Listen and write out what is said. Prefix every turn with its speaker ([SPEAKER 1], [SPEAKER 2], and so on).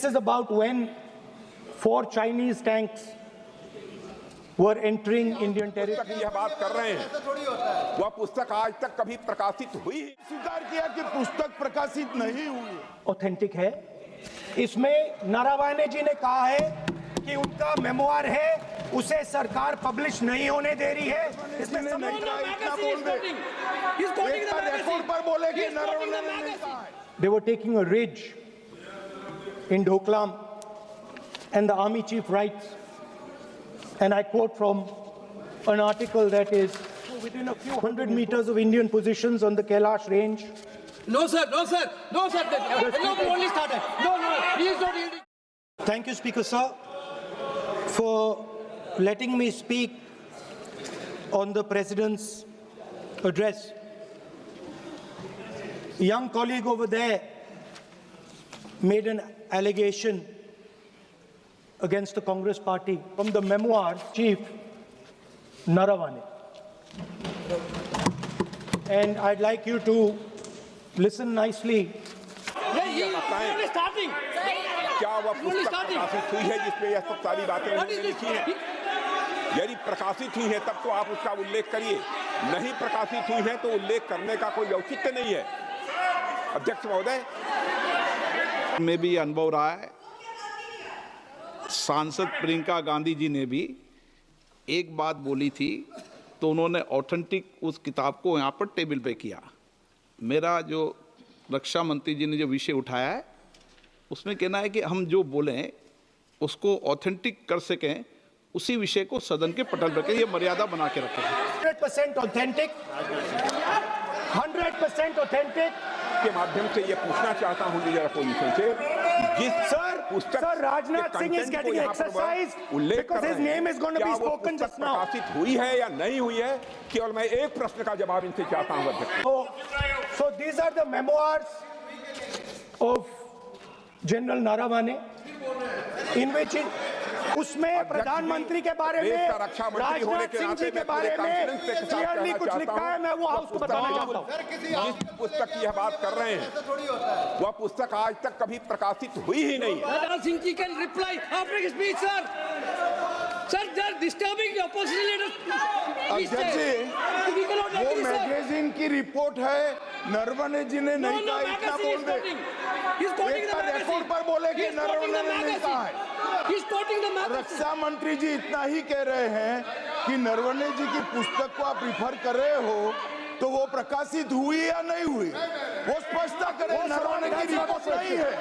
[SPEAKER 1] This is about when 4 Chinese tanks were entering Indian territory.
[SPEAKER 2] यह बात कर रहे हैं, वह पुस्तक आज तक कभी प्रकाशित हुई?
[SPEAKER 3] स्वीकार किया कि पुस्तक प्रकाशित नहीं हुई।
[SPEAKER 1] ऑथेंटिक है। इसमें नारावाने जी ने कहा है कि उनका मेमोआर है, उसे सरकार पब्लिश नहीं होने दे रही है। इसमें
[SPEAKER 3] नहीं कहा, इतना बोल दे। एक बार रिकॉर्ड पर बोले कि नारावाने ने नहीं कहा है।
[SPEAKER 1] They were taking a ridge in Doklam, and the army chief writes, and I quote from an article that is within a few hundred meters of Indian positions on the Kailash range.
[SPEAKER 4] No, sir. No, sir. No, only started. No, he is not yielding.
[SPEAKER 1] Thank you, Speaker, sir, for letting me speak on the President's address. A young colleague over there made an allegation against the Congress party from the memoir chief Naravane. And I'd like you to listen nicely.
[SPEAKER 4] Only starting.
[SPEAKER 2] क्या वह पुस्तक प्रकाशित हुई है जिसमें यह सब सारी बातें उन्होंने लिखी हैं? यदि प्रकाशित हुई है तब तो आप उसका उल्लेख करिए, नहीं प्रकाशित हुई है तो उल्लेख करने का कोई औचित्य नहीं है। अध्यक्ष महोदय,
[SPEAKER 5] में भी अनुभव रहा है। सांसद प्रियंका गांधी जी ने भी एक बात बोली थी तो उन्होंने ऑथेंटिक उस किताब को यहाँ पर टेबल पे किया। मेरा जो रक्षा मंत्री जी ने जो विषय उठाया है उसमें कहना है कि हम जो बोलें उसको ऑथेंटिक कर सकें, उसी विषय को सदन के पटल पर ये मर्यादा बना के रखें।
[SPEAKER 1] 100% authentic, 100% authentic.
[SPEAKER 2] के माध्यम से ये पूछना चाहता हूँ लीडर अपोजिशन से, जिस पुस्तक
[SPEAKER 1] Sir, Rajnath Singh is getting exercised because his name is going to be spoken just now.
[SPEAKER 2] प्रकाशित हुई है या नहीं हुई है, केवल मैं एक प्रश्न का जवाब इनसे चाहता हूँ अध्यक्ष।
[SPEAKER 1] So these are the memoirs of General Naravane, in which उसमें प्रधानमंत्री के बारे में, राजनाथ सिंह जी के बारे में क्लियरली कुछ लिखा है। मैं वो हाउस को बताना चाहता हूँ।
[SPEAKER 2] जिस पुस्तक की यह बात कर रहे हैं, वह पुस्तक आज तक कभी प्रकाशित हुई ही नहीं है।
[SPEAKER 4] Rajnath Singh ji can reply after his speech, sir. Sir, they are disturbing the opposition leaders.
[SPEAKER 3] अध्यक्ष जी, वो मैगजीन की रिपोर्ट है, नरवणे जी ने नहीं कहा, इतना बोल दे। एक बार रिकॉर्ड पर बोले कि नरवणे ने नहीं कहा है। रक्षा मंत्री जी इतना ही कह रहे हैं कि नरवणे जी की पुस्तक को आप रिफर कर रहे हो तो वो प्रकाशित हुई या नहीं हुई, वो स्पष्टता करें। नरवणे की रिपोर्ट नहीं है।